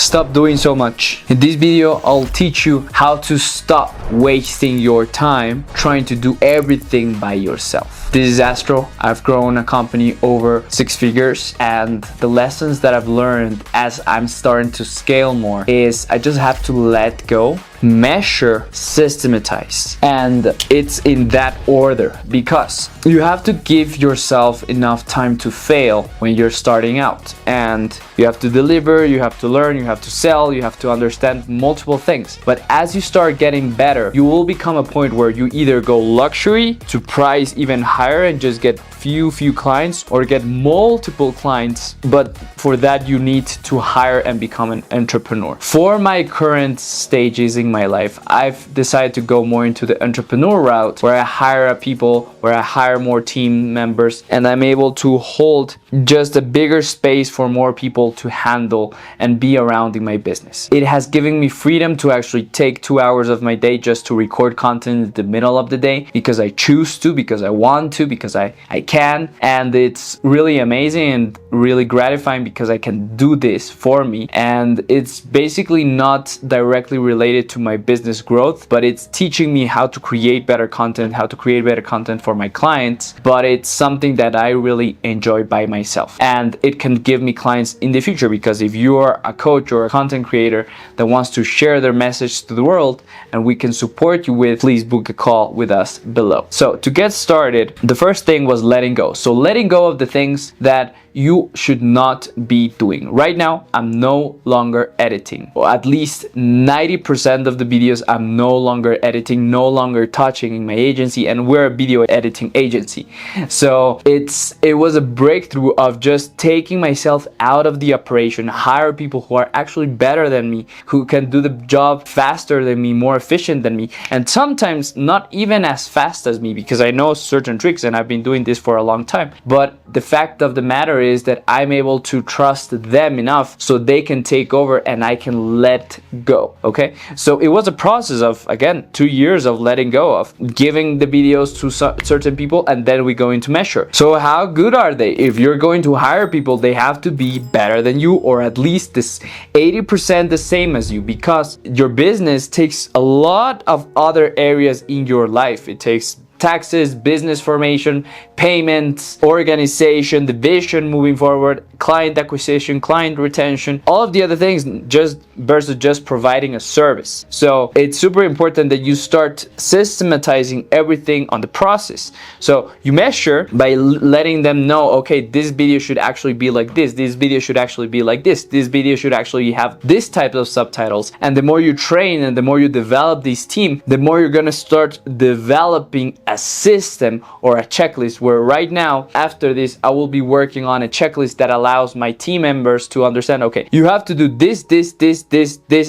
stop doing so much. In this video, I'll teach you how to stop wasting your time trying to do everything by yourself. This is Astro. I've grown a company over 6 figures, and the lessons that I've learned as I'm starting to scale more is I just have to let go, measure, systematize, and it's in that order because you have to give yourself enough time to fail when you're starting out, and you have to deliver, you have to learn, you have to sell, you have to understand multiple things. But as you start getting better, you will become a point where you either go luxury to price even higher and just get few clients, or get multiple clients, but for that you need to hire and become an entrepreneur. For my current stages in my life, I've decided to go more into the entrepreneur route, where I hire people, where I hire more team members, and I'm able to hold just a bigger space for more people to handle and be around in my business. It has given me freedom to actually take 2 hours of my day just to record content in the middle of the day because I choose to, because I want to, because I can, and it's really amazing and really gratifying because I can do this for me. And it's basically not directly related to my business growth, but it's teaching me how to create better content, how to create better content for my clients. But it's something that I really enjoy by myself, and it can give me clients in the future, because if you are a coach or a content creator that wants to share their message to the world and we can support you with, please book a call with us below. So to get started, the first thing was letting go. So letting go of the things that you should not be doing. Right now, I'm no longer editing, or at least 90% of the videos I'm no longer editing, no longer touching in my agency, and we're a video editing agency. So it was a breakthrough of just taking myself out of the operation, hire people who are actually better than me, who can do the job faster than me, more efficient than me, and sometimes not even as fast as me, because I know certain tricks and I've been doing this for a long time. But the fact of the matter is that I'm able to trust them enough so they can take over and I can let go. Okay, so it was a process of, again, 2 years of letting go, of giving the videos to certain people, and then we go into measure. So how good are they? If you're going to hire people, they have to be better than you, or at least this 80% the same as you, because your business takes a lot of other areas in your life. It takes taxes, business formation, payments, organization, the vision moving forward, client acquisition, client retention, all of the other things, just versus just providing a service. So it's super important that you start systematizing everything on the process. So you measure by letting them know, okay, this video should actually be like this video should actually be like this video should actually have this type of subtitles. And the more you train and the more you develop this team, the more you're gonna start developing a system or a checklist, where right now, after this, I will be working on a checklist that allows my team members to understand, okay, you have to do this,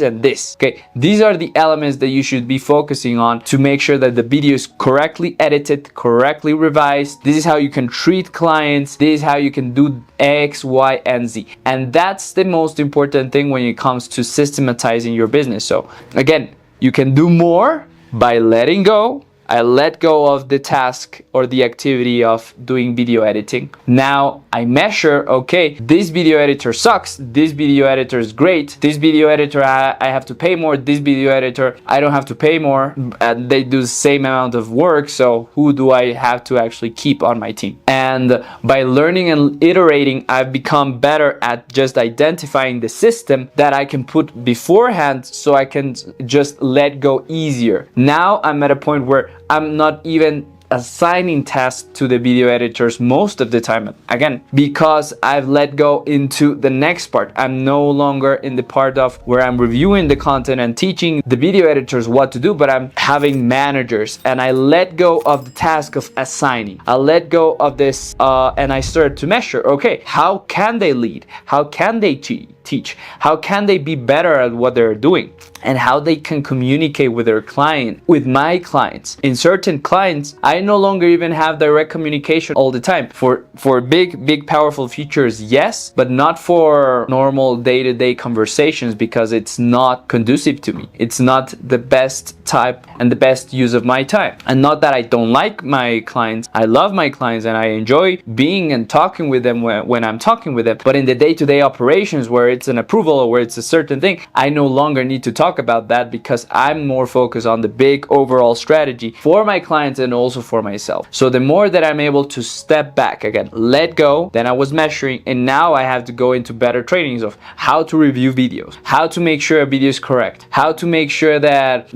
and this. Okay, these are the elements that you should be focusing on to make sure that the video is correctly edited, correctly revised. This is how you can treat clients. This is how you can do X, Y, and Z. And that's the most important thing when it comes to systematizing your business. So again, you can do more by letting go. I let go of the task or the activity of doing video editing. Now I measure, okay, this video editor sucks, this video editor is great, this video editor I have to pay more, this video editor I don't have to pay more, and they do the same amount of work, so who do I have to actually keep on my team? And by learning and iterating, I've become better at just identifying the system that I can put beforehand so I can just let go easier. Now I'm at a point where I'm not even assigning tasks to the video editors most of the time, again, because I've let go into the next part. I'm no longer in the part of where I'm reviewing the content and teaching the video editors what to do, but I'm having managers, and I let go of the task of assigning. I let go of this and I started to measure, okay, how can they lead? How can they teach? How can they be better at what they're doing? And how they can communicate with their client, with my clients. In certain clients, I no longer even have direct communication all the time. For big powerful features, yes, but not for normal day-to-day conversations, because it's not conducive to me. It's not the best type and the best use of my time. And not that I don't like my clients, I love my clients and I enjoy being and talking with them when I'm talking with them, but in the day-to-day operations where it's an approval or where it's a certain thing, I no longer need to talk about that because I'm more focused on the big overall strategy for my clients and also for myself. So the more that I'm able to step back, again, let go, then I was measuring, and now I have to go into better trainings of how to review videos, how to make sure a video is correct, how to make sure that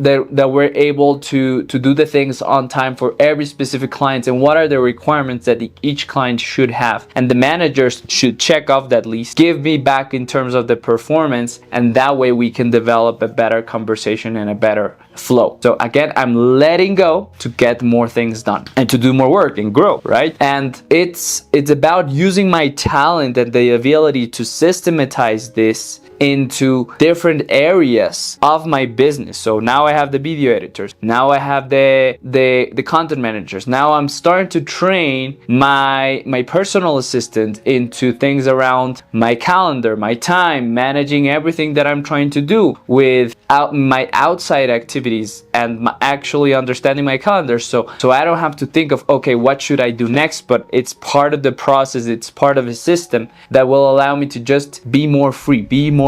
we're able to do the things on time for every specific client, and what are the requirements that each client should have. And the managers should check off that list, give me back in terms of the performance, and that way we can develop a better conversation and a better flow. So again, I'm letting go to get more things done and to do more work and grow, right? And it's about using my talent and the ability to systematize this into different areas of my business. So now I have the video editors, now I have the content managers, now I'm starting to train my personal assistant into things around my calendar, my time, managing everything that I'm trying to do with my outside activities and actually understanding my calendar, so I don't have to think of, okay, what should I do next, but it's part of the process, it's part of a system that will allow me to just be more free, be more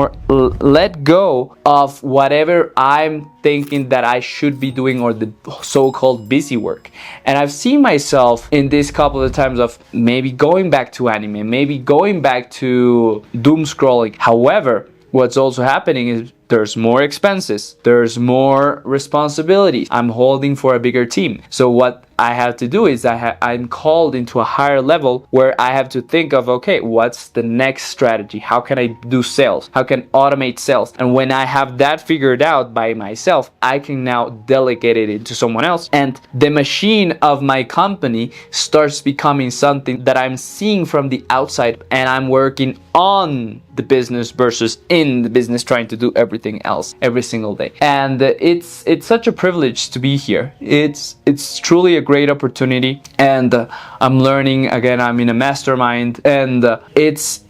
let go of whatever I'm thinking that I should be doing, or the so-called busy work. And I've seen myself in this couple of times of maybe going back to anime, maybe going back to doom scrolling. However, what's also happening is there's more expenses, there's more responsibilities, I'm holding for a bigger team. So what I have to do is I'm called into a higher level where I have to think of, okay, what's the next strategy? How can I do sales? How can I automate sales? And when I have that figured out by myself, I can now delegate it into someone else. And the machine of my company starts becoming something that I'm seeing from the outside, and I'm working on the business versus in the business, trying to do everything else every single day. And it's such a privilege to be here. It's truly a great opportunity, and I'm learning. Again, I'm in a mastermind, and it's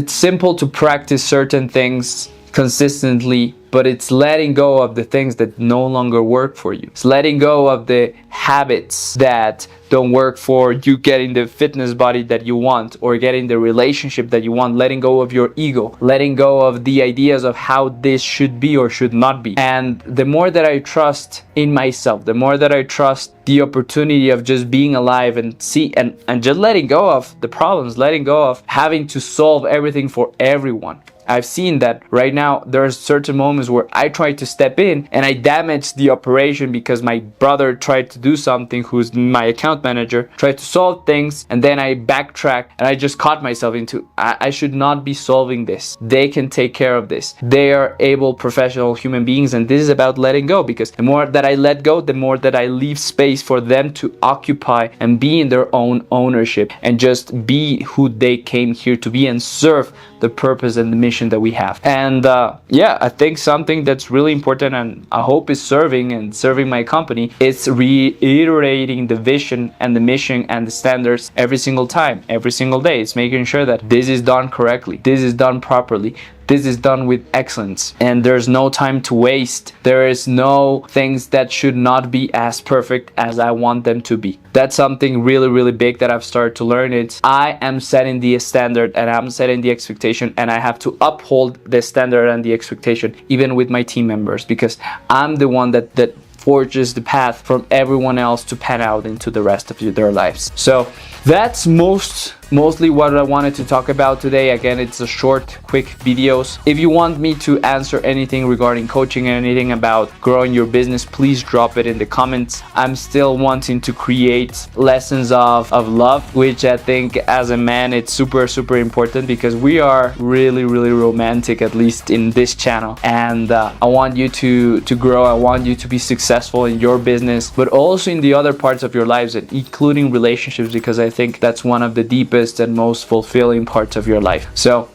simple to practice certain things consistently, but it's letting go of the things that no longer work for you. It's letting go of the habits that don't work for you getting the fitness body that you want or getting the relationship that you want, letting go of your ego, letting go of the ideas of how this should be or should not be. And the more that I trust in myself, the more that I trust the opportunity of just being alive and just letting go of the problems, letting go of having to solve everything for everyone. I've seen that right now there are certain moments where I try to step in and I damage the operation because my brother tried to do something, who's my account manager, tried to solve things, and then I backtrack and I just caught myself into, I should not be solving this. They can take care of this. They are able professional human beings, and this is about letting go, because the more that I let go, the more that I leave space for them to occupy and be in their own ownership and just be who they came here to be and serve the purpose and the mission that we have. And I think something that's really important, and I hope is serving my company, is reiterating the vision and the mission and the standards every single time, every single day. It's making sure that this is done correctly, this is done properly, this is done with excellence, and there's no time to waste. There is no things that should not be as perfect as I want them to be. That's something really, really big that I've started to learn. It's I am setting the standard and I'm setting the expectation, and I have to uphold the standard and the expectation even with my team members, because I'm the one that forges the path from everyone else to pan out into the rest of their lives. So that's mostly what I wanted to talk about today. Again, it's a short, quick videos. If you want me to answer anything regarding coaching and anything about growing your business, please drop it in the comments. I'm still wanting to create lessons of love, which I think as a man, it's super, super important, because we are really, really romantic, at least in this channel. And I want you to grow. I want you to be successful in your business, but also in the other parts of your lives, and including relationships, because I think that's one of the deepest and most fulfilling parts of your life. So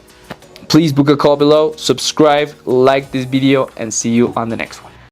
please book a call below, subscribe, like this video, and see you on the next one.